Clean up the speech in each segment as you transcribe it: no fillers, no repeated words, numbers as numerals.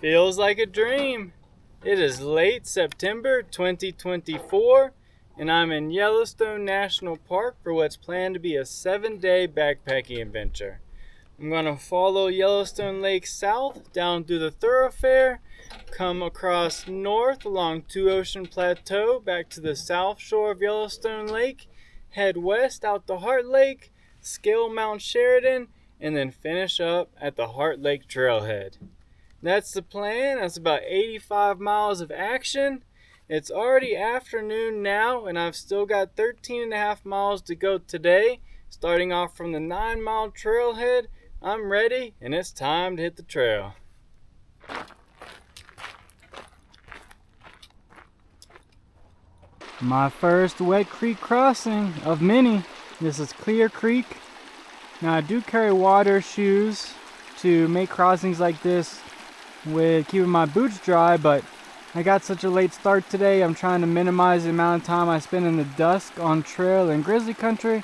Feels like a dream. It is late September 2024, and I'm in Yellowstone National Park for what's planned to be a 7-day backpacking adventure. I'm going to follow Yellowstone Lake south down through the Thoroughfare, come across north along Ocean Plateau back to the south shore of Yellowstone Lake, head west out to Heart Lake, scale Mount Sheridan, and then finish up at the Heart Lake Trailhead. That's the plan. That's about 85 miles of action. It's already afternoon now, and I've still got 13 and a half miles to go today. Starting off from the 9 Mile Trailhead, I'm ready, and it's time to hit the trail. My first wet creek crossing of many. This is Clear Creek. Now I do carry water shoes to make crossings like this with keeping my boots dry, but I got such a late start today. I'm trying to minimize the amount of time I spend in the dusk on trail in grizzly country,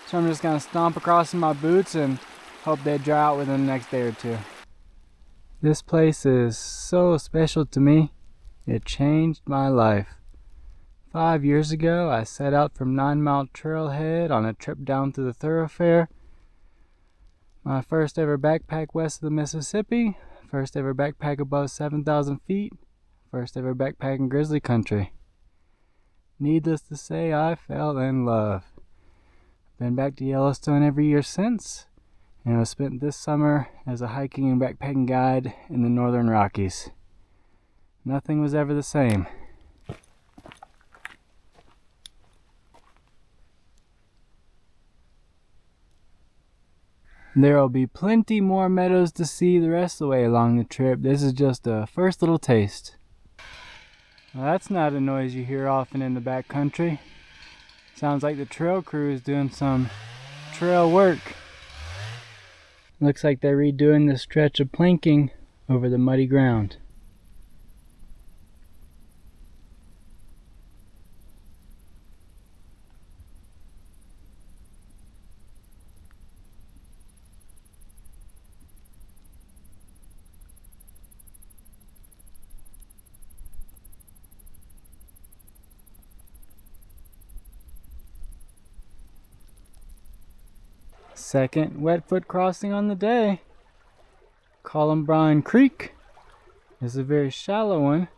so I'm just gonna stomp across in my boots and hope they dry out within the next day or two. This place is so special to me. It changed my life. 5 years ago, I set out from 9 Mile Trailhead on a trip down to the Thoroughfare. My first ever backpack west of the Mississippi. First ever backpack above 7,000 feet. First ever backpack in grizzly country. Needless to say, I fell in love. Been back to Yellowstone every year since, and I spent this summer as a hiking and backpacking guide in the Northern Rockies. Nothing was ever the same. There will be plenty more meadows to see the rest of the way along the trip. This is just a first little taste. Well, that's not a noise you hear often in the backcountry. Sounds like the trail crew is doing some trail work. Looks like they're redoing this stretch of planking over the muddy ground. Second wet foot crossing on the day. Columbine Creek is a very shallow one.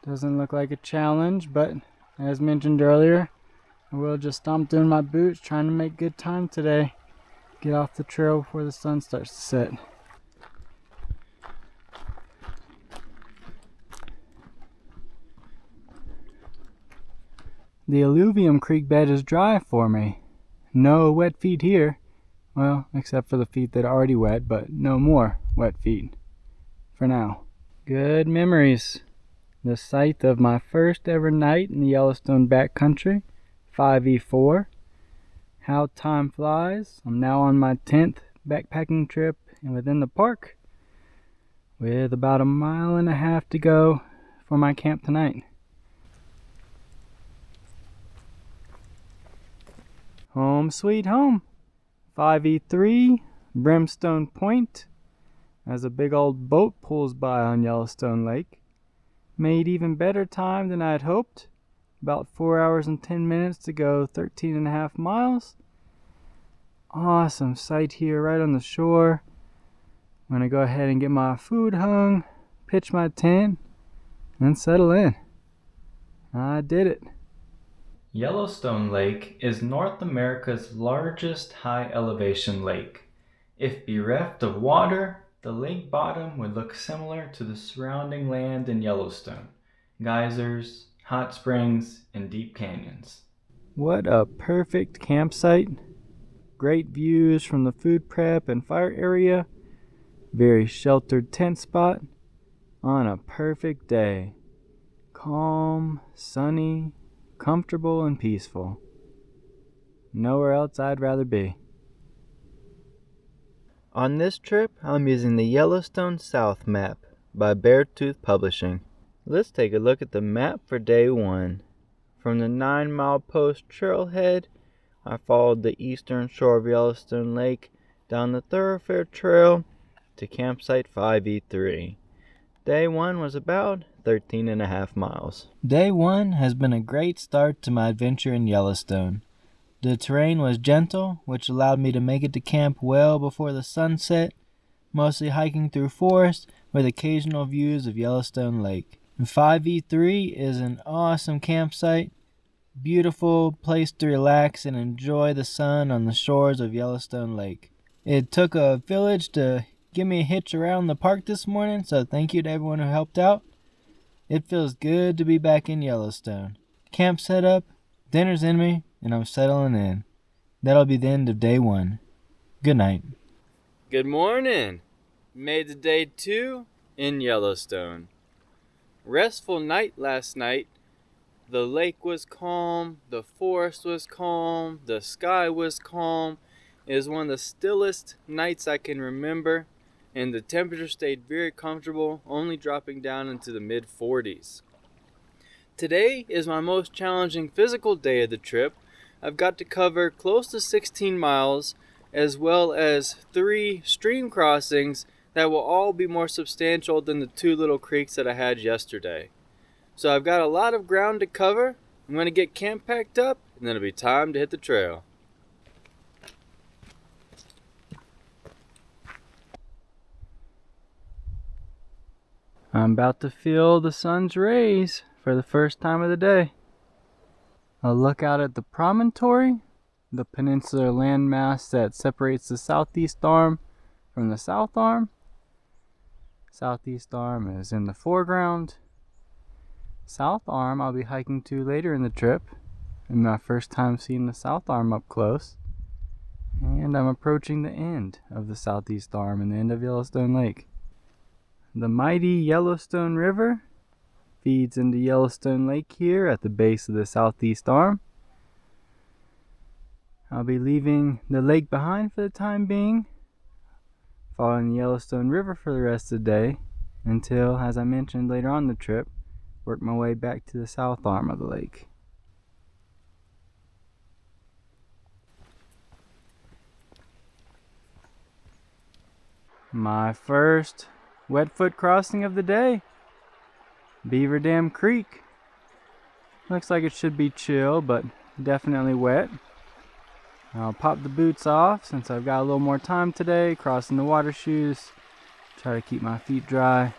Doesn't look like a challenge, but as mentioned earlier, I will just stomp through my boots trying to make good time today. Get off the trail before the sun starts to set. The alluvium creek bed is dry for me. No wet feet here. Well, except for the feet that are already wet, but no more wet feet. For now. Good memories. The site of my first ever night in the Yellowstone backcountry, 5E4. How time flies. I'm now on my 10th backpacking trip and within the park, with about a mile and a half to go for my camp tonight. Home sweet home. 5E3, Brimstone Point, as a big old boat pulls by on Yellowstone Lake. Made even better time than I had hoped. About 4 hours and 10 minutes to go 13 and a half miles. Awesome sight here right on the shore. I'm gonna go ahead and get my food hung, pitch my tent, and settle in. I did it. Yellowstone Lake is North America's largest high elevation lake. If bereft of water, the lake bottom would look similar to the surrounding land in Yellowstone. Geysers, hot springs, and deep canyons. What a perfect campsite. Great views from the food prep and fire area. Very sheltered tent spot on a perfect day. Calm, sunny, comfortable and peaceful. Nowhere else I'd rather be. On this trip, I'm using the Yellowstone South map by Beartooth Publishing. Let's take a look at the map for day 1. From the 9 Mile Post Trailhead, I followed the eastern shore of Yellowstone Lake down the Thoroughfare Trail to campsite 5E3. Day 1 was about 13.5 miles. Day 1 has been a great start to my adventure in Yellowstone. The terrain was gentle, which allowed me to make it to camp well before the sun set, mostly hiking through forest with occasional views of Yellowstone Lake. 5E3 is an awesome campsite, beautiful place to relax and enjoy the sun on the shores of Yellowstone Lake. It took a village to give me a hitch around the park this morning, so thank you to everyone who helped out. It feels good to be back in Yellowstone. Camp set up, dinner's in me, and I'm settling in. That'll be the end of day 1. Good night. Good morning. Made it day 2 in Yellowstone. Restful night last night. The lake was calm, the forest was calm, the sky was calm. It was one of the stillest nights I can remember, and the temperature stayed very comfortable, only dropping down into the mid-40s. Today is my most challenging physical day of the trip. I've got to cover close to 16 miles, as well as 3 stream crossings that will all be more substantial than the 2 little creeks that I had yesterday. So I've got a lot of ground to cover. I'm going to get camp packed up, and then it'll be time to hit the trail. I'm about to feel the sun's rays for the first time of the day. A look out at the promontory, the peninsular landmass that separates the southeast arm from the south arm. Southeast arm is in the foreground. South arm I'll be hiking to later in the trip, and my first time seeing the south arm up close. And I'm approaching the end of the southeast arm and the end of Yellowstone Lake. The mighty Yellowstone River feeds into Yellowstone Lake here at the base of the southeast arm. I'll be leaving the lake behind for the time being, following the Yellowstone River for the rest of the day, until, as I mentioned later on the trip, work my way back to the south arm of the lake. My first wet foot crossing of the day, Beaver Dam Creek. Looks like it should be chill, but definitely wet. I'll pop the boots off since I've got a little more time today, crossing the water shoes, try to keep my feet dry.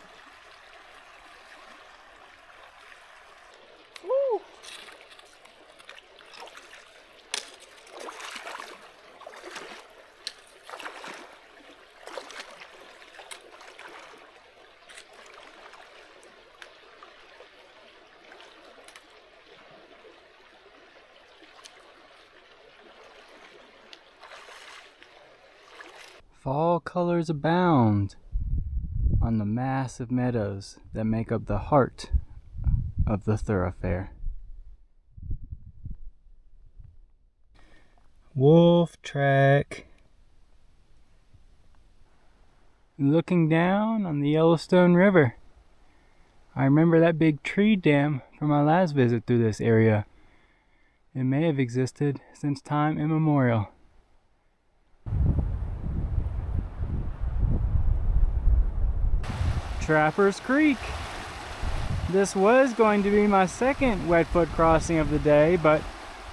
Fall colors abound on the massive meadows that make up the heart of the thoroughfare. Wolf track. Looking down on the Yellowstone River. I remember that big tree dam from my last visit through this area. It may have existed since time immemorial. Trappers Creek. This was going to be my second wet foot crossing of the day, but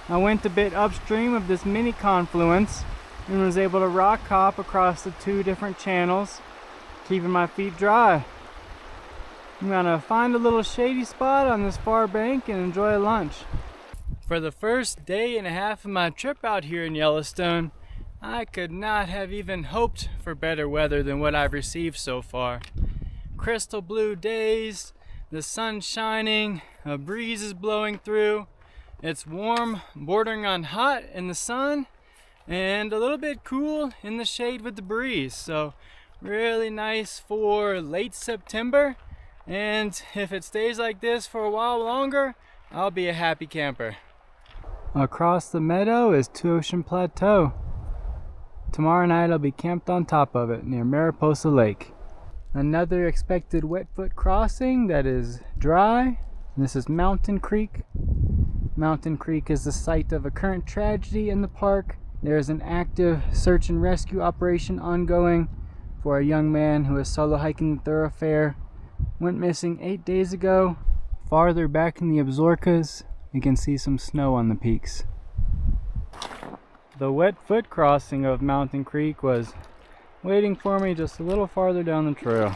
I went a bit upstream of this mini confluence and was able to rock hop across the 2 different channels, keeping my feet dry. I'm gonna find a little shady spot on this far bank and enjoy lunch. For the first day and a half of my trip out here in Yellowstone, I could not have even hoped for better weather than what I've received so far. Crystal blue days, the sun's shining, a breeze is blowing through. It's warm, bordering on hot in the sun, and a little bit cool in the shade with the breeze. So really nice for late September, and if it stays like this for a while longer, I'll be a happy camper. Across the meadow is Ocean Plateau. Tomorrow night I'll be camped on top of it near Mariposa Lake. Another expected wet foot crossing that is dry. This is Mountain Creek. Mountain Creek is the site of a current tragedy in the park. There is an active search and rescue operation ongoing for a young man who is solo hiking the thoroughfare went missing 8 days ago. Farther back in the Absarokas, you can see some snow on the peaks. The wet foot crossing of Mountain Creek was waiting for me just a little farther down the trail.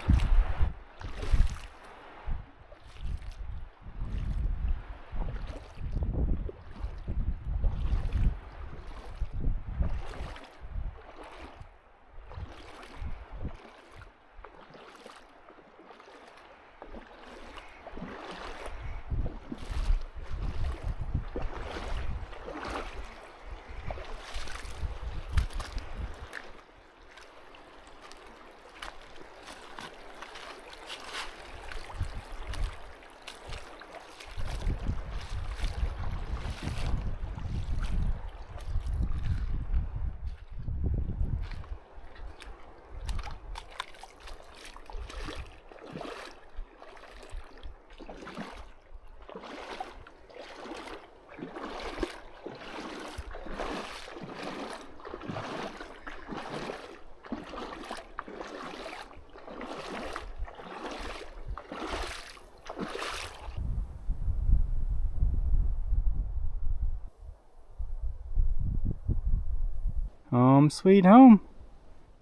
Home sweet home.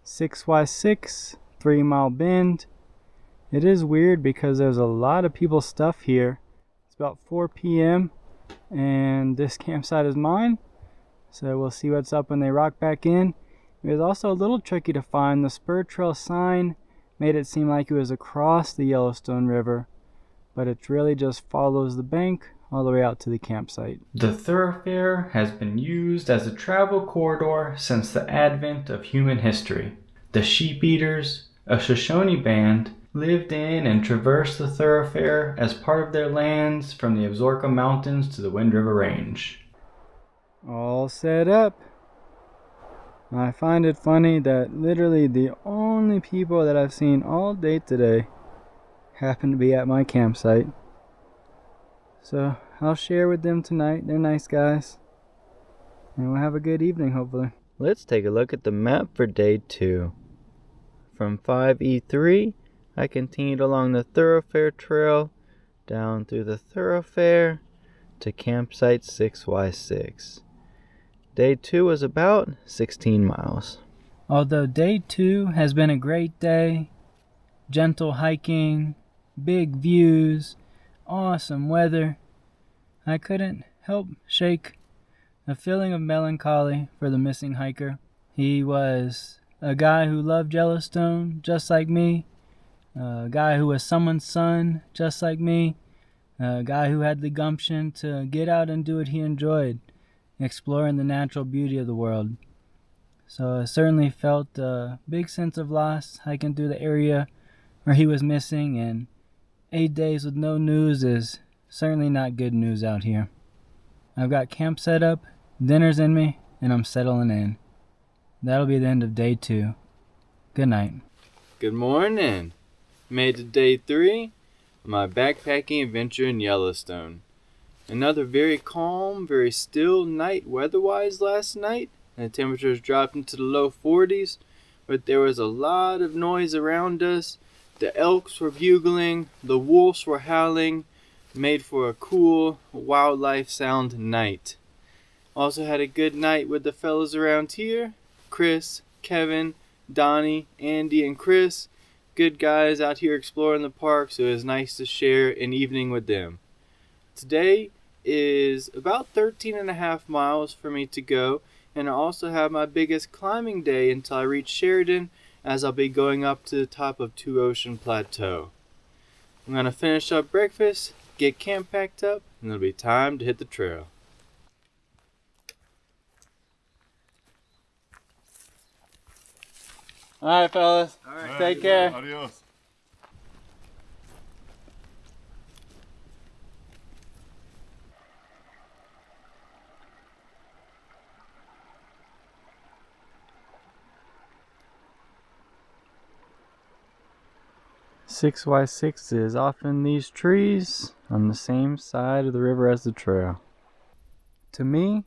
6x6, 3 Mile Bend. It is weird because there's a lot of people's stuff here. It's about 4 p.m. and this campsite is mine. So we'll see what's up when they rock back in. It was also a little tricky to find. The spur trail sign made it seem like it was across the Yellowstone River, but it really just follows the bank all the way out to the campsite. The thoroughfare has been used as a travel corridor since the advent of human history. The sheep eaters, a Shoshone band, lived in and traversed the thoroughfare as part of their lands from the Absaroka Mountains to the Wind River Range. All set up. I find it funny that literally the only people that I've seen all day today happen to be at my campsite. So I'll share with them tonight. They're nice guys. And we'll have a good evening, hopefully. Let's take a look at the map for day 2. From 5E3, I continued along the Thoroughfare Trail down through the Thoroughfare to campsite 6Y6. Day 2 was about 16 miles. Although day 2 has been a great day, gentle hiking, big views, awesome weather, I couldn't help shake a feeling of melancholy for the missing hiker. He was a guy who loved Yellowstone just like me, a guy who was someone's son just like me, a guy who had the gumption to get out and do what he enjoyed, exploring the natural beauty of the world. So I certainly felt a big sense of loss hiking through the area where he was missing, and 8 days with no news is certainly not good news out here. I've got camp set up, dinner's in me, and I'm settling in. That'll be the end of day 2. Good night. Good morning. Made it day 3 of my backpacking adventure in Yellowstone. Another very calm, very still night weather-wise last night. The temperatures dropped into the low 40s, but there was a lot of noise around us. The elks were bugling, the wolves were howling, made for a cool wildlife sound night. Also had a good night with the fellas around here. Chris, Kevin, Donnie, Andy, and Chris. Good guys out here exploring the park, so it was nice to share an evening with them. Today is about 13 and a half miles for me to go, and I also have my biggest climbing day until I reach Sheridan, as I'll be going up to the top of Ocean Plateau. I'm going to finish up breakfast, get camp packed up, and it'll be time to hit the trail. Alright, fellas. Alright, take care. Adios. Six by sixes off in these trees on the same side of the river as the trail. To me,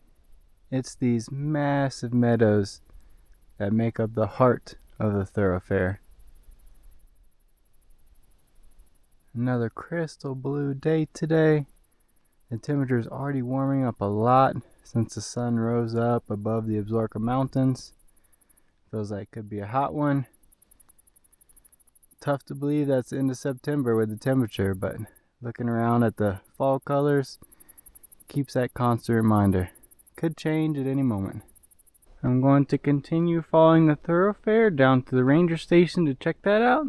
it's these massive meadows that make up the heart of the thoroughfare. Another crystal blue day today. The temperature is already warming up a lot since the sun rose up above the Absarokas Mountains. Feels like it could be a hot one. Tough to believe that's the end of September with the temperature, but looking around at the fall colors keeps that constant reminder. Could change at any moment. I'm going to continue following the thoroughfare down to the ranger station to check that out.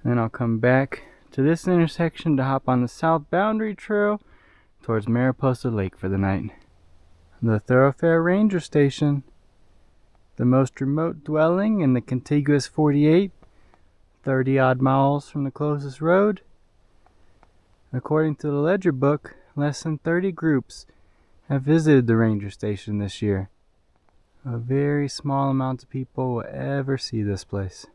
Then I'll come back to this intersection to hop on the south boundary trail towards Mariposa Lake for the night. The Thorofare Ranger Station, the most remote dwelling in the contiguous 48, 30 odd miles from the closest road. According to the ledger book, less than 30 groups have visited the ranger station this year. A very small amount of people will ever see this place.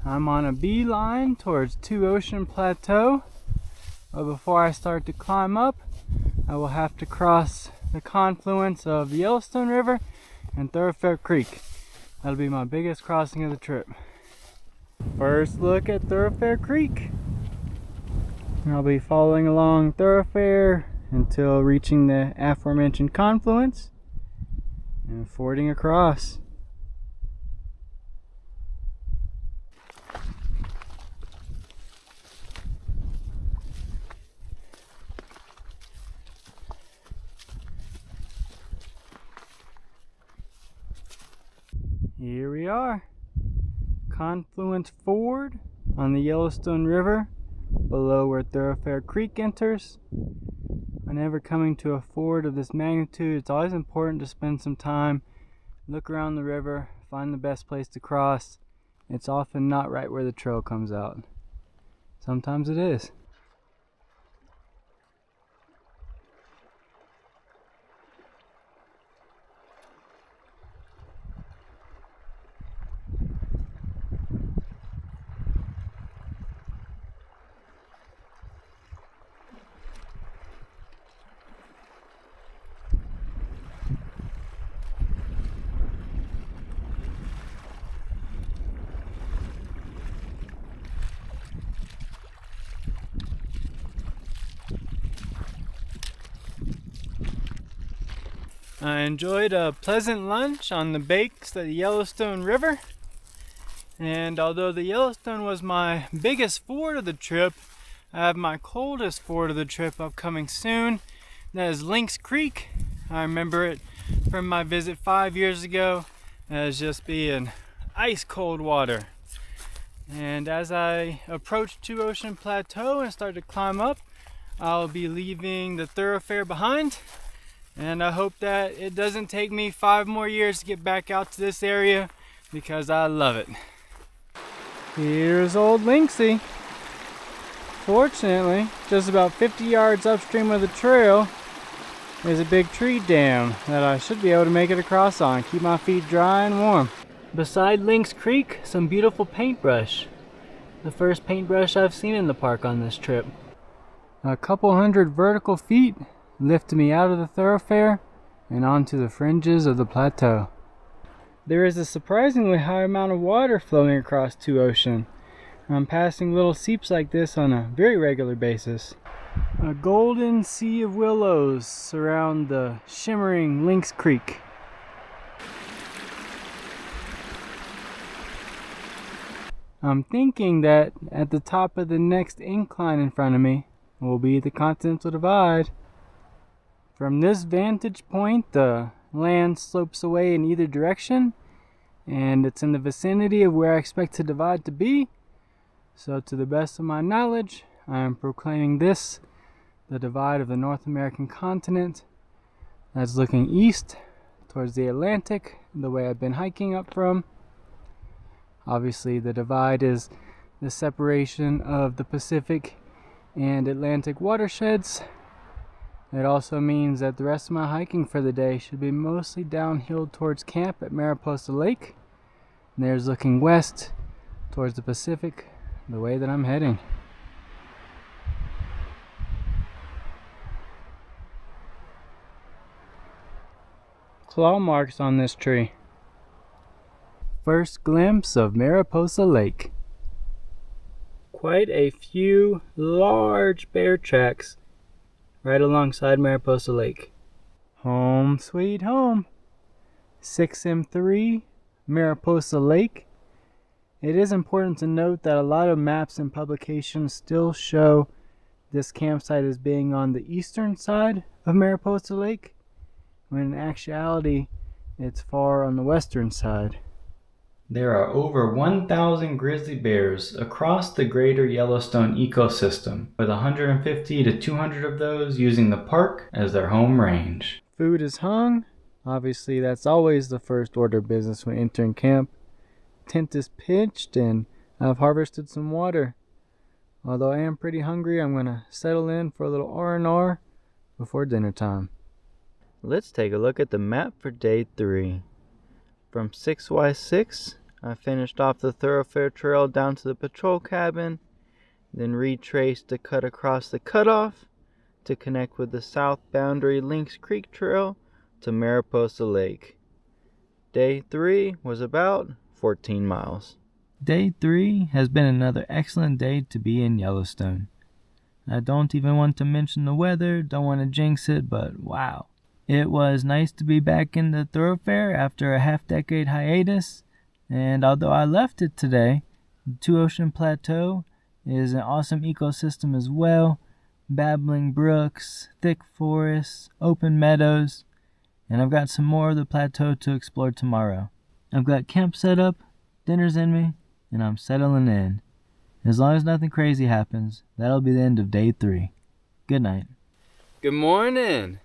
I'm on a beeline towards Ocean Plateau, but before I start to climb up, I will have to cross the confluence of the Yellowstone River and Thorofare Creek. That'll be my biggest crossing of the trip. First look at Thorofare Creek. I'll be following along Thoroughfare until reaching the aforementioned confluence and fording across. Here we are, Confluence Ford on the Yellowstone River, below where Thorofare Creek enters. Whenever coming to a ford of this magnitude, it's always important to spend some time, look around the river, find the best place to cross. It's often not right where the trail comes out. Sometimes it is. I enjoyed a pleasant lunch on the banks of the Yellowstone River, and although the Yellowstone was my biggest ford of the trip, I have my coldest ford of the trip upcoming soon. That is Lynx Creek. I remember it from my visit 5 years ago as just being ice cold water. And as I approach Ocean Plateau and start to climb up, I'll be leaving the thoroughfare behind. And I hope that it doesn't take me 5 more years to get back out to this area because I love it. Here's old Lynxie. Fortunately, just about 50 yards upstream of the trail is a big tree dam that I should be able to make it across on, keep my feet dry and warm. Beside Lynx Creek, some beautiful paintbrush. The first paintbrush I've seen in the park on this trip. A couple hundred vertical feet lift me out of the thoroughfare and onto the fringes of the plateau. There is a surprisingly high amount of water flowing across Ocean. I'm passing little seeps like this on a very regular basis. A golden sea of willows surround the shimmering Lynx Creek. I'm thinking that at the top of the next incline in front of me will be the Continental Divide. From this vantage point, the land slopes away in either direction, and it's in the vicinity of where I expect the divide to be. So to the best of my knowledge, I am proclaiming this the divide of the North American continent that's looking east towards the Atlantic, the way I've been hiking up from. Obviously, the divide is the separation of the Pacific and Atlantic watersheds. It also means that the rest of my hiking for the day should be mostly downhill towards camp at Mariposa Lake. And there's looking west towards the Pacific, the way that I'm heading. Claw marks on this tree. First glimpse of Mariposa Lake. Quite a few large bear tracks right alongside Mariposa Lake. Home sweet home. 6M3 Mariposa Lake. It is important to note that a lot of maps and publications still show this campsite as being on the eastern side of Mariposa Lake, when in actuality it's far on the western side. There are over 1,000 grizzly bears across the greater Yellowstone ecosystem, with 150 to 200 of those using the park as their home range. Food is hung. Obviously, that's always the first order of business when entering camp. Tent is pitched, and I've harvested some water. Although I am pretty hungry, I'm going to settle in for a little R&R before dinner time. Let's take a look at the map for day 3. From 6Y6, I finished off the Thoroughfare Trail down to the patrol cabin, then retraced the cut across the cutoff to connect with the south boundary Lynx Creek Trail to Mariposa Lake. Day 3 was about 14 miles. Day 3 has been another excellent day to be in Yellowstone. I don't even want to mention the weather, don't want to jinx it, but wow. It was nice to be back in the thoroughfare after a half-decade hiatus, and although I left it today, the Ocean Plateau is an awesome ecosystem as well. Babbling brooks, thick forests, open meadows, and I've got some more of the plateau to explore tomorrow. I've got camp set up, dinner's in me, and I'm settling in. As long as nothing crazy happens, that'll be the end of day 3. Good night. Good morning.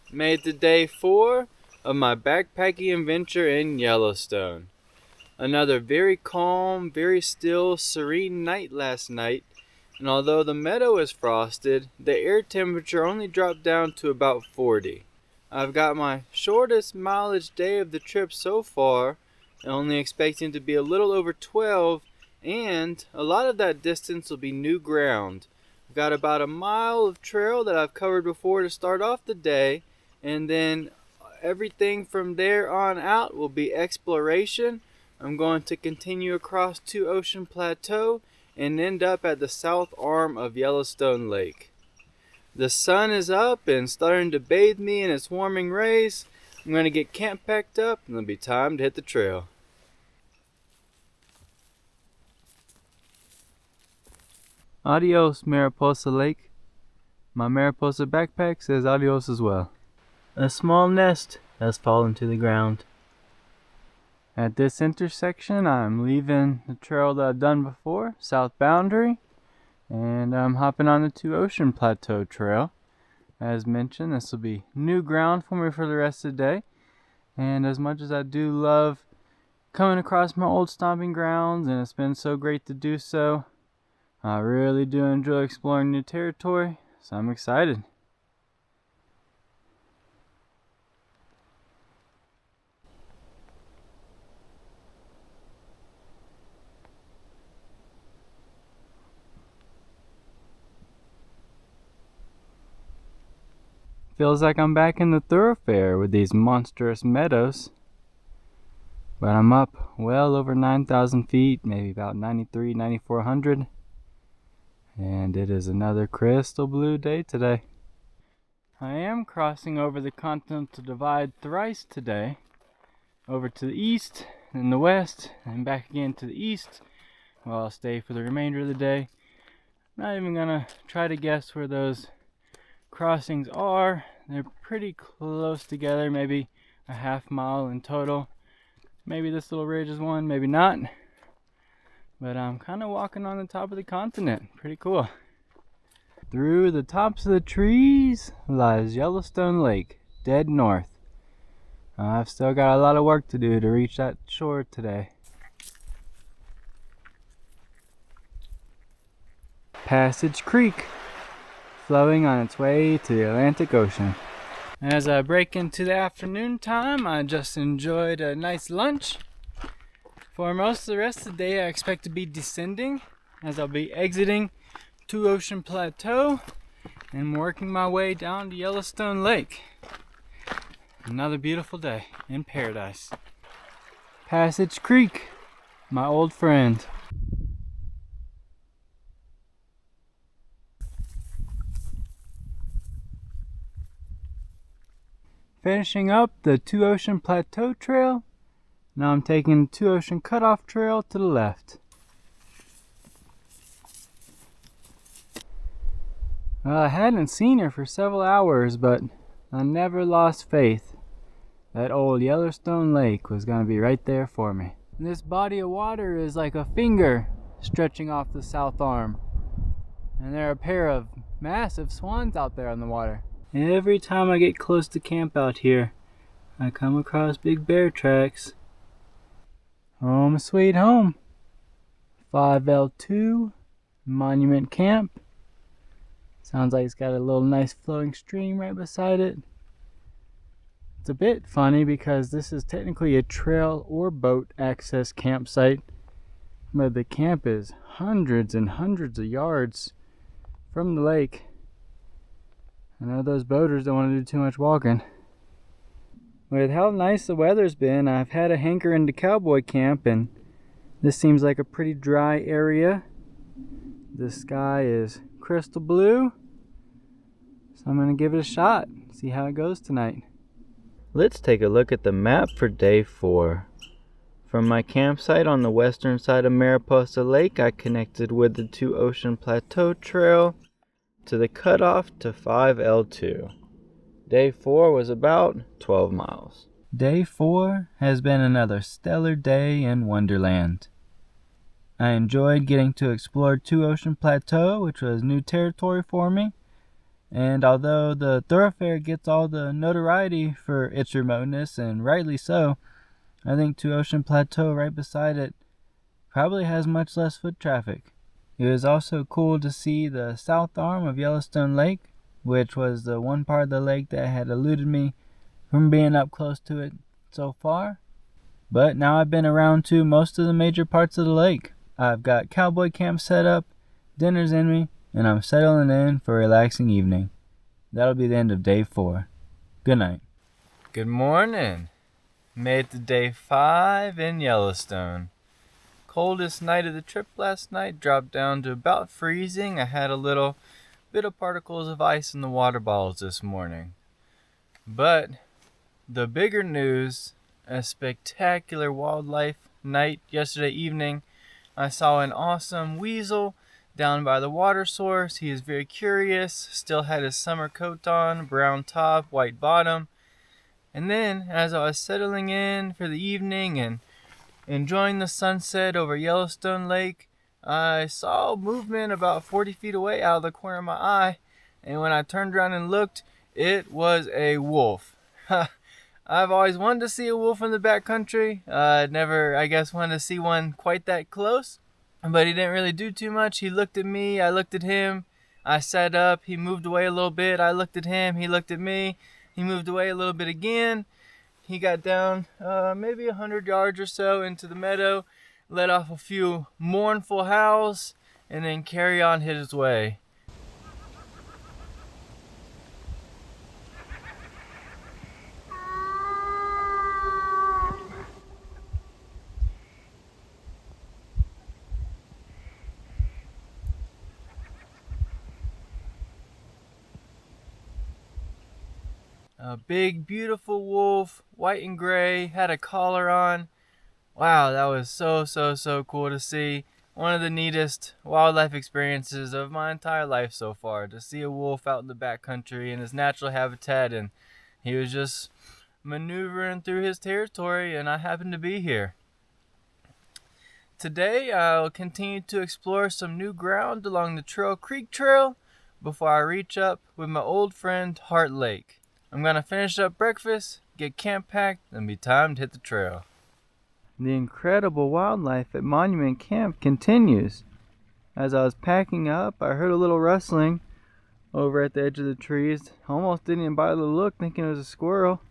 Made the day 4 of my backpacking adventure in Yellowstone. Another very calm, very still, serene night last night, and although the meadow is frosted, the air temperature only dropped down to about 40. I've got my shortest mileage day of the trip so far, only expecting to be a little over 12, and a lot of that distance will be new ground. I've got about a mile of trail that I've covered before to start off the day, and then everything from there on out will be exploration. I'm going to continue across to Ocean Plateau and end up at the south arm of Yellowstone Lake. The sun is up and starting to bathe me in its warming rays. I'm going to get camp packed up and it'll be time to hit the trail. Adios, Mariposa Lake. My Mariposa backpack says adios as well. A small nest has fallen to the ground. At this intersection, I'm leaving the trail that I've done before, south boundary, and I'm hopping on the Ocean Plateau trail. As mentioned, this will be new ground for me for the rest of the day, and as much as I do love coming across my old stomping grounds, and it's been so great to do so, I really do enjoy exploring new territory, so I'm excited. Feels like I'm back in the thoroughfare with these monstrous meadows. But I'm up well over 9,000 feet, maybe about 9,400. And it is another crystal blue day today. I am crossing over the Continental Divide thrice today. Over to the east, and the west, and back again to the east. Well, I'll stay for the remainder of the day. Not even gonna try to guess where those crossings are. They're pretty close together, maybe a half mile in total. Maybe this little ridge is one, maybe not. But I'm kind of walking on the top of the continent. Pretty cool. Through the tops of the trees lies Yellowstone Lake, dead north. I've still got a lot of work to do to reach that shore today. Passage Creek, flowing on its way to the Atlantic Ocean. As I break into the afternoon time, I just enjoyed a nice lunch. For most of the rest of the day, I expect to be descending, as I'll be exiting to Ocean Plateau and working my way down to Yellowstone Lake. Another beautiful day in paradise. Passage Creek, my old friend. Finishing up the Two Ocean Plateau Trail, now I'm taking Two Ocean Cutoff Trail to the left. Well, I hadn't seen her for several hours, but I never lost faith that old Yellowstone Lake was going to be right there for me. This body of water is like a finger stretching off the south arm, and there are a pair of massive swans out there on the water. Every time I get close to camp out here, I come across big bear tracks. Home sweet home. 5L2 Monument Camp. Sounds like it's got a little nice flowing stream right beside it. It's a bit funny because this is technically a trail or boat access campsite, but the camp is hundreds and hundreds of yards from the lake. I know those boaters don't want to do too much walking. With how nice the weather's been, I've had a hankering to cowboy camp, and this seems like a pretty dry area. The sky is crystal blue, so I'm going to give it a shot, see how it goes tonight. Let's take a look at the map for day 4. From my campsite on the western side of Mariposa Lake, I connected with the Two Ocean Plateau Trail to the cutoff to 5L2. Day 4 was about 12 miles. Day 4 has been another stellar day in Wonderland. I enjoyed getting to explore Two Ocean Plateau, which was new territory for me. And although the thoroughfare gets all the notoriety for its remoteness, and rightly so, I think Two Ocean Plateau right beside it probably has much less foot traffic. It was also cool to see the south arm of Yellowstone Lake, which was the one part of the lake that had eluded me from being up close to it so far. But now I've been around to most of the major parts of the lake. I've got cowboy camp set up, dinner's in me, and I'm settling in for a relaxing evening. That'll be the end of day 4. Good night. Good morning. Made it to day 5 in Yellowstone. Coldest night of the trip last night, dropped down to about freezing. I had a little bit of particles of ice in the water bottles this morning. But the bigger news, a spectacular wildlife night yesterday evening. I saw an awesome weasel down by the water source. He is very curious, still had his summer coat on, brown top, white bottom. And then as I was settling in for the evening and enjoying the sunset over Yellowstone Lake, I saw movement about 40 feet away out of the corner of my eye, and when I turned around and looked, it was a wolf. I've always wanted to see a wolf in the backcountry. Never, I guess, wanted to see one quite that close, but he didn't really do too much. He looked at me, I looked at him, I sat up, he moved away a little bit, I looked at him, he looked at me, he moved away a little bit again. He got down maybe 100 yards or so into the meadow, let off a few mournful howls, and then carry on his way. A big, beautiful wolf, white and gray, had a collar on. Wow, that was so cool to see. one of the neatest wildlife experiences of my entire life so far, to see a wolf out in the backcountry in his natural habitat, and he was just maneuvering through his territory, and I happened to be here. Today I'll continue to explore some new ground along the Trail Creek Trail before I reach up with my old friend Heart Lake. I'm gonna finish up breakfast, get camp packed, and be time to hit the trail. The incredible wildlife at Monument Camp continues. As I was packing up, I heard a little rustling over at the edge of the trees. Almost didn't even bother to look, thinking it was a squirrel.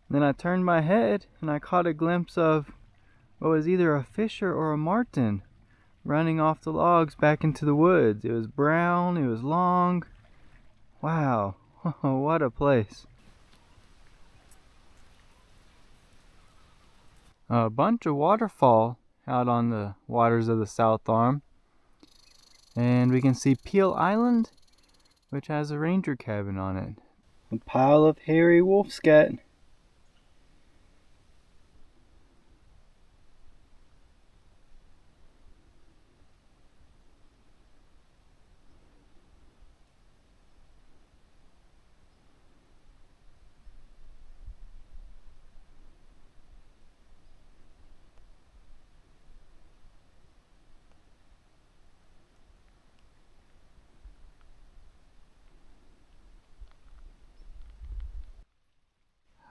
Then I turned my head and I caught a glimpse of what was either a fisher or a marten running off the logs back into the woods. It was brown, it was long. Wow, what a place. A bunch of waterfall out on the waters of the South Arm. And we can see Peel Island, which has a ranger cabin on it. A pile of hairy wolf scat.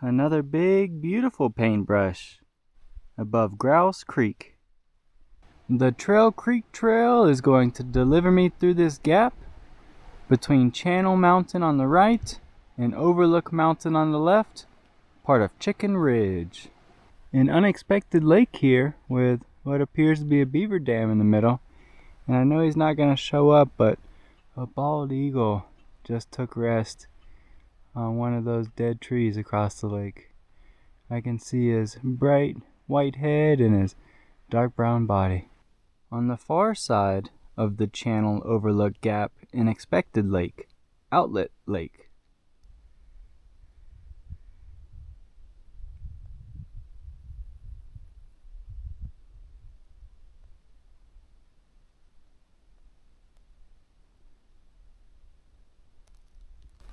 Another big, beautiful paintbrush above Grouse Creek. The Trail Creek Trail is going to deliver me through this gap between Channel Mountain on the right and Overlook Mountain on the left, part of Chicken Ridge. An unexpected lake here with what appears to be a beaver dam in the middle. And I know he's not going to show up, but a bald eagle just took rest on one of those dead trees across the lake. I can see his bright white head and his dark brown body. On the far side of the channel overlook gap, an expected lake, Outlet Lake.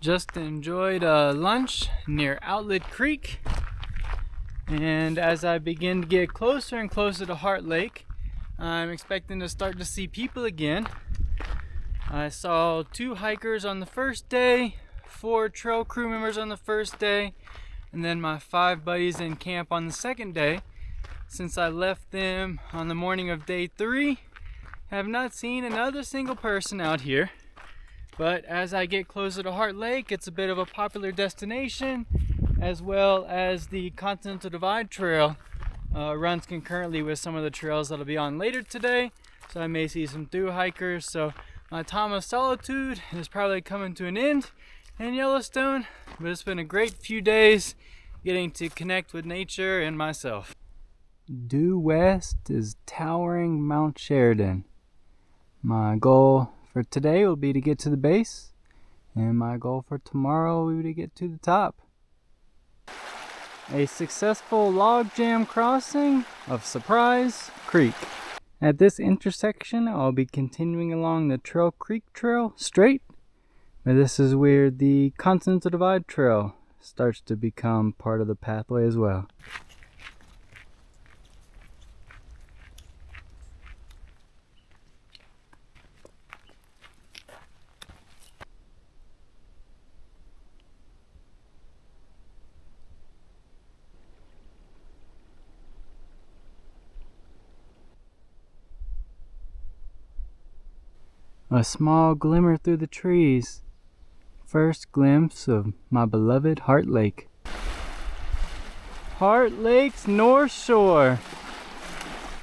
Just enjoyed a lunch near Outlet Creek, and as I begin to get closer and closer to Heart Lake, I'm expecting to start to see people again. I saw 2 hikers on the first day, 4 trail crew members on the first day, and then my 5 buddies in camp on the second day. Since I left them on the morning of day 3, have not seen another single person out here. But as I get closer to Heart Lake, it's a bit of a popular destination, as well as the Continental Divide Trail runs concurrently with some of the trails that'll be on later today. So I may see some through hikers. So my time of solitude is probably coming to an end in Yellowstone, but it's been a great few days getting to connect with nature and myself. Due west is towering Mount Sheridan. My goal for today will be to get to the base, and my goal for tomorrow will be to get to the top. A successful log jam crossing of Surprise Creek. At this intersection, I'll be continuing along the Trail Creek Trail straight, but this is where the Continental Divide Trail starts to become part of the pathway as well. A small glimmer through the trees. First glimpse of my beloved Heart Lake. Heart Lake's North Shore.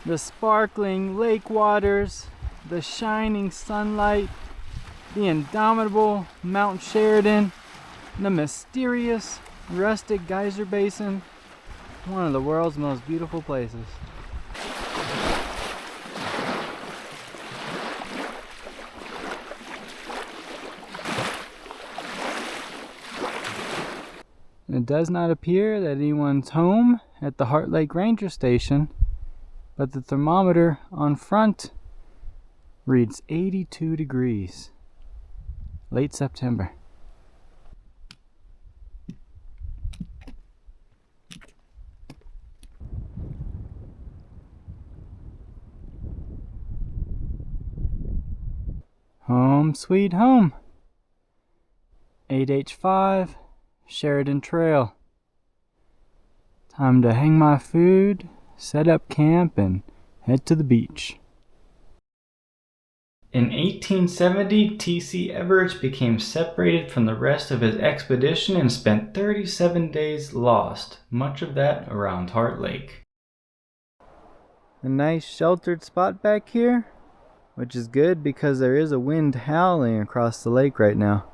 The sparkling lake waters, the shining sunlight, the indomitable Mount Sheridan, the mysterious rustic geyser basin. One of the world's most beautiful places. It does not appear that anyone's home at the Heart Lake Ranger Station, but the thermometer on front reads 82 degrees. Late September. Home sweet home. 8H5, Sheridan Trail. Time to hang my food, set up camp, and head to the beach. In 1870, T.C. Everett became separated from the rest of his expedition and spent 37 days lost, much of that around Heart Lake. A nice sheltered spot back here, which is good because there is a wind howling across the lake right now.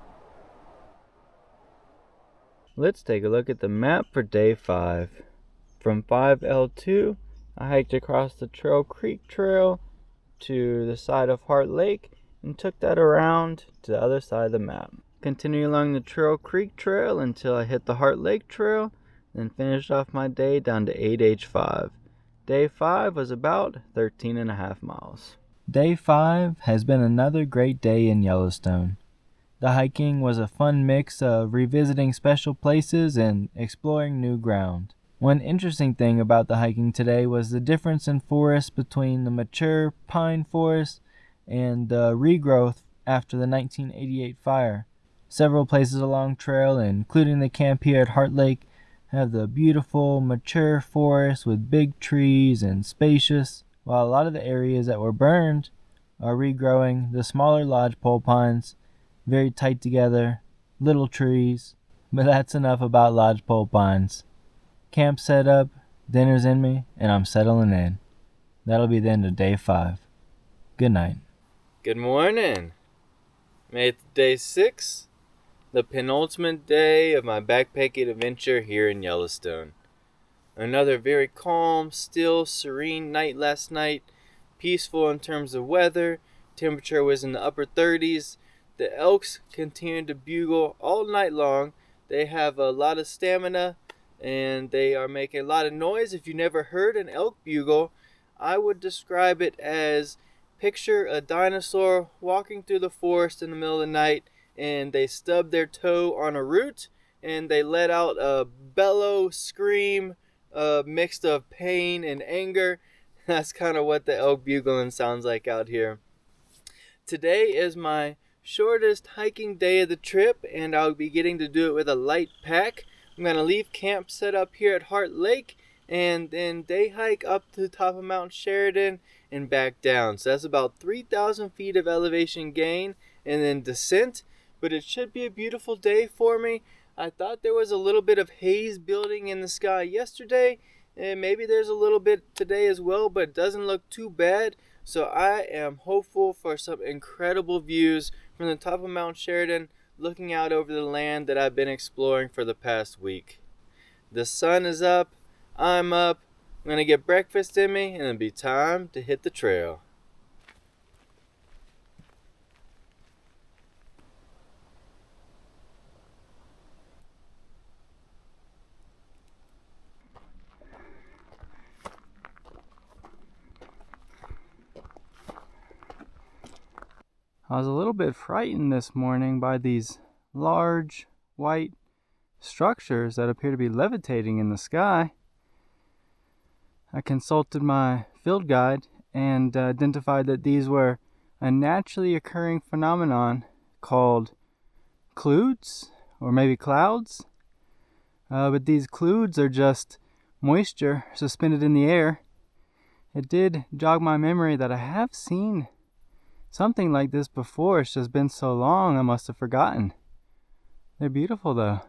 Let's take a look at the map for day 5. From 5L2, I hiked across the Trail Creek Trail to the side of Heart Lake and took that around to the other side of the map. Continuing along the Trail Creek Trail until I hit the Heart Lake Trail, then finished off my day down to 8H5. Day 5 was about 13.5 miles. Day 5 has been another great day in Yellowstone. The hiking was a fun mix of revisiting special places and exploring new ground. One interesting thing about the hiking today was the difference in forest between the mature pine forest and the regrowth after the 1988 fire. Several places along trail, including the camp here at Heart Lake, have the beautiful mature forest with big trees and spacious, while a lot of the areas that were burned are regrowing the smaller lodgepole pines, very tight together, little trees. But that's enough about lodgepole pines. Camp set up, dinner's in me, and I'm settling in. That'll be the end of day 5. Good night. Good morning. Made it to day 6, the penultimate day of my backpacking adventure here in Yellowstone. Another very calm, still, serene night last night. Peaceful in terms of weather. Temperature was in the upper 30s. The elks continued to bugle all night long. They have a lot of stamina and they are making a lot of noise. If you never heard an elk bugle, I would describe it as picture a dinosaur walking through the forest in the middle of the night and they stub their toe on a root and they let out a bellow scream mixed of pain and anger. That's kind of what the elk bugling sounds like out here. Today is my shortest hiking day of the trip and I'll be getting to do it with a light pack. I'm going to leave camp set up here at Heart Lake and then day hike up to the top of Mount Sheridan and back down. So that's about 3,000 feet of elevation gain and then descent. But it should be a beautiful day for me. I thought there was a little bit of haze building in the sky yesterday. And maybe there's a little bit today as well, but it doesn't look too bad. So I am hopeful for some incredible views from the top of Mount Sheridan, looking out over the land that I've been exploring for the past week. The sun is up, I'm up, I'm gonna get breakfast in me, and it'll be time to hit the trail. I was a little bit frightened this morning by these large white structures that appear to be levitating in the sky. I consulted my field guide and identified that these were a naturally occurring phenomenon called clouds, or maybe clouds. But these clouds are just moisture suspended in the air. It did jog my memory that I have seen something like this before. It's just been so long I must have forgotten. They're beautiful though.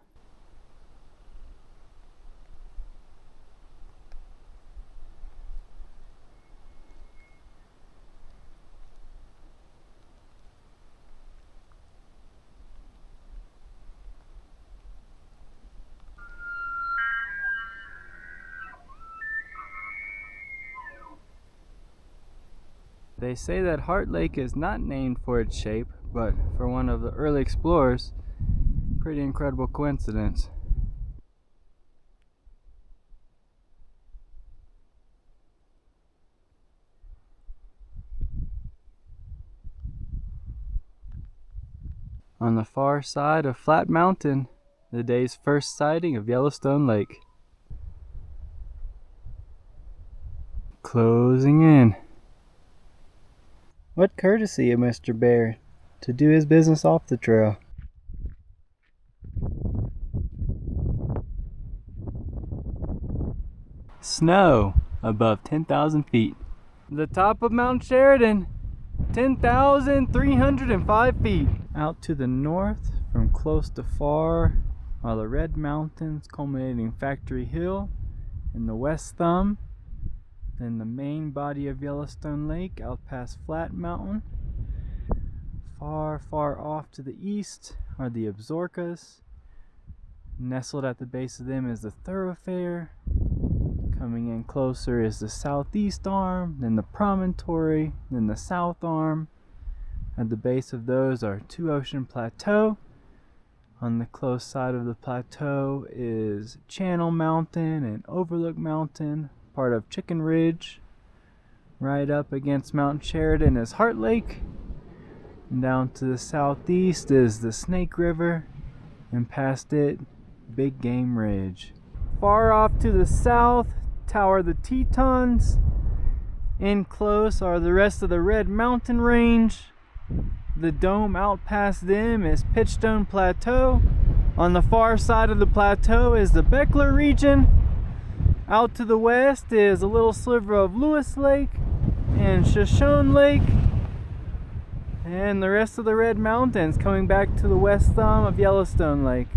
They say that Heart Lake is not named for its shape, but for one of the early explorers. Pretty incredible coincidence. on the far side of Flat Mountain, the day's first sighting of Yellowstone Lake. Closing in. What courtesy of Mr. Bear to do his business off the trail. Snow above 10,000 feet. The top of Mount Sheridan, 10,305 feet. Out to the north, from close to far, are the Red Mountains culminating Factory Hill and the West Thumb. Then the main body of Yellowstone Lake out past Flat Mountain. Far, far off to the east are the Absarokas. Nestled at the base of them is the Thoroughfare. Coming in closer is the southeast arm, then the promontory, then the south arm. At the base of those are two Ocean Plateau. On the close side of the plateau is Channel Mountain and Overlook Mountain, part of Chicken Ridge. Right up against Mount Sheridan is Heart Lake. And down to the southeast is the Snake River, and past it, Big Game Ridge. Far off to the south tower the Tetons. In close are the rest of the Red Mountain Range. The dome out past them is Pitchstone Plateau. On the far side of the plateau is the Beckler region. Out to the west is a little sliver of Lewis Lake and Shoshone Lake. And the rest of the Red Mountains coming back to the west thumb of Yellowstone Lake.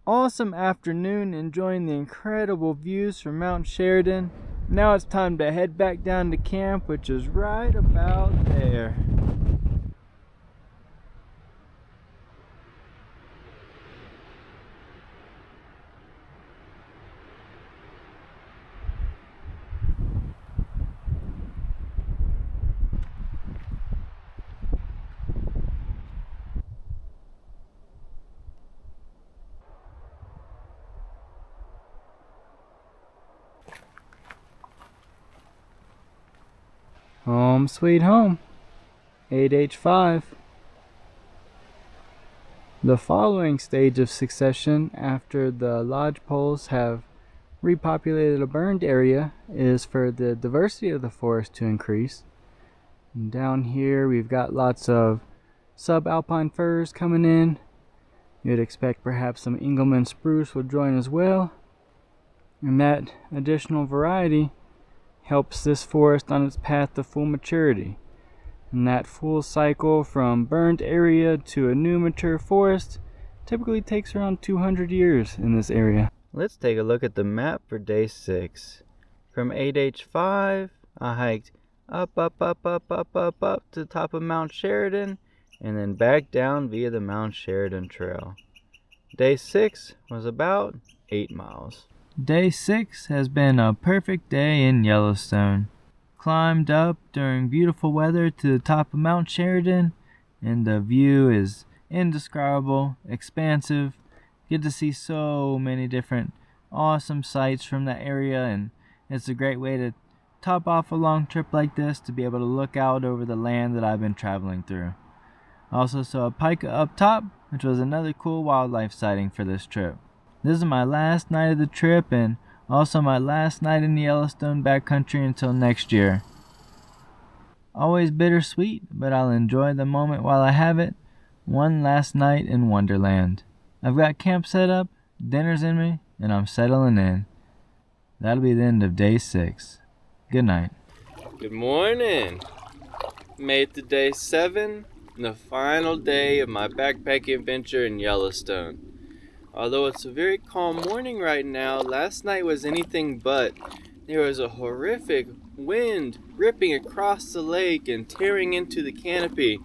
Awesome afternoon enjoying the incredible views from Mount Sheridan. Now it's time to head back down to camp, which is right about there. Home sweet home. 8H5. The following stage of succession after the lodgepoles have repopulated a burned area is for the diversity of the forest to increase. And down here we've got lots of subalpine firs coming in. You'd expect perhaps some Engelmann spruce will join as well. And that additional variety helps this forest on its path to full maturity. And that full cycle from burned area to a new mature forest typically takes around 200 years in this area. Let's take a look at the map for day 6. From 8H5, I hiked up to the top of Mount Sheridan and then back down via the Mount Sheridan Trail. Day 6 was about 8 miles. Day 6 has been a perfect day in Yellowstone. Climbed up during beautiful weather to the top of Mount Sheridan, and the view is indescribable, expansive. Get to see so many different awesome sights from that area, and it's a great way to top off a long trip like this, to be able to look out over the land that I've been traveling through. Also saw a pika up top, which was another cool wildlife sighting for this trip. This is my last night of the trip and also my last night in the Yellowstone backcountry until next year. Always bittersweet, but I'll enjoy the moment while I have it. One last night in Wonderland. I've got camp set up, dinner's in me, and I'm settling in. That'll be the end of day 6. Good night. Good morning. Made it to day 7, the final day of my backpacking adventure in Yellowstone. Although it's a very calm morning right now, last night was anything but. There was a horrific wind ripping across the lake and tearing into the canopy.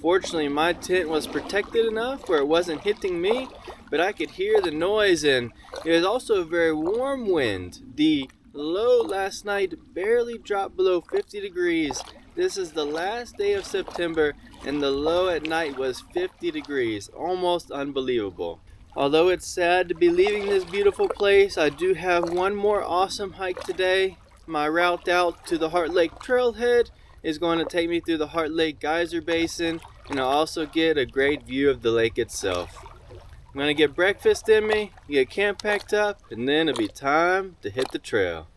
Fortunately, my tent was protected enough where it wasn't hitting me, but I could hear the noise, and it was also a very warm wind. The low last night barely dropped below 50 degrees, This is the last day of September and the low at night was 50 degrees, almost unbelievable. Although it's sad to be leaving this beautiful place, I do have one more awesome hike today. My route out to the Heart Lake Trailhead is going to take me through the Heart Lake Geyser Basin, and I'll also get a great view of the lake itself. I'm going to get breakfast in me, get camp packed up, and then it'll be time to hit the trail.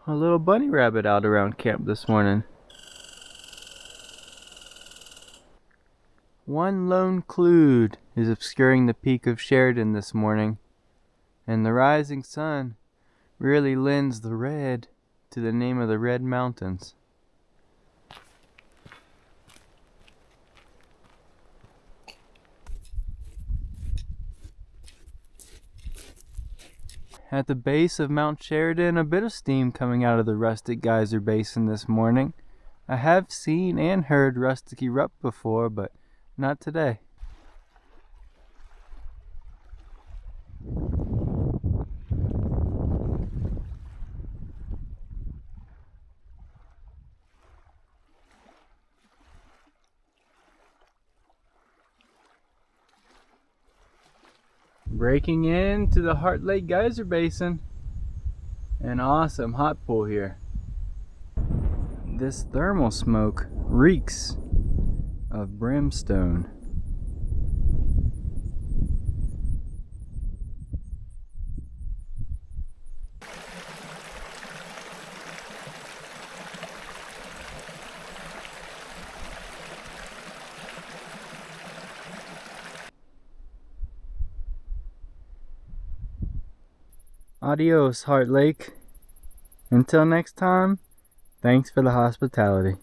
A little bunny rabbit out around camp this morning. One lone cloud is obscuring the peak of Sheridan this morning, and the rising sun really lends the red to the name of the Red Mountains. At the base of Mount Sheridan, a bit of steam coming out of the rustic geyser basin this morning. I have seen and heard rustic erupt before, but not today. Breaking into the Heart Lake Geyser Basin. An awesome hot pool here. This thermal smoke reeks of brimstone. Adios, Heart Lake. Until next time, thanks for the hospitality.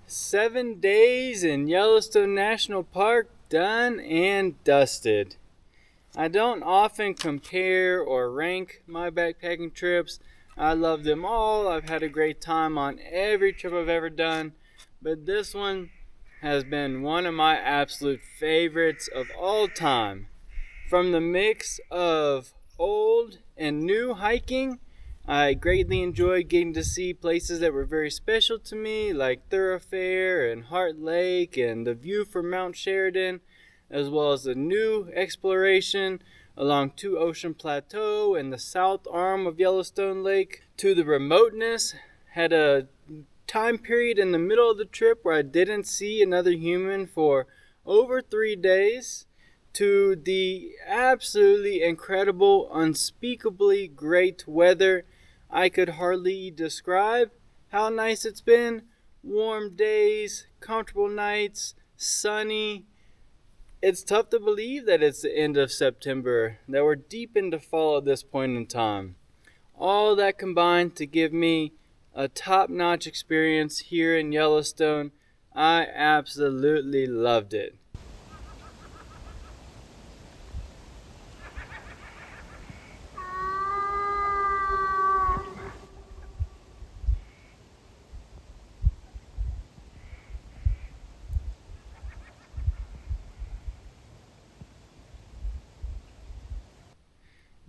"7 days in Yellowstone National Park, done and dusted." I don't often compare or rank my backpacking trips. I love them all. I've had a great time on every trip I've ever done, but this one has been one of my absolute favorites of all time. From the mix of old and new hiking, I greatly enjoyed getting to see places that were very special to me, like Thoroughfare and Heart Lake and the view from Mount Sheridan, as well as the new exploration along to Ocean Plateau and the south arm of Yellowstone Lake. To the remoteness, had a time period in the middle of the trip where I didn't see another human for over 3 days, to the absolutely incredible, unspeakably great weather. I could hardly describe how nice it's been. Warm days, comfortable nights, sunny. It's tough to believe that it's the end of September, that we're deep into fall at this point in time. All that combined to give me a top-notch experience here in Yellowstone. I absolutely loved it.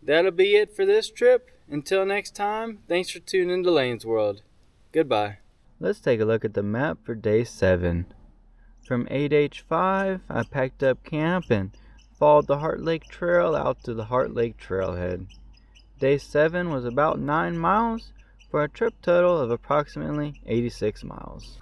That'll be it for this trip. Until next time, thanks for tuning into Lane's World. Goodbye. Let's take a look at the map for day 7. From 8H5, I packed up camp and followed the Heart Lake Trail out to the Heart Lake Trailhead. Day 7 was about 9 miles for a trip total of approximately 86 miles.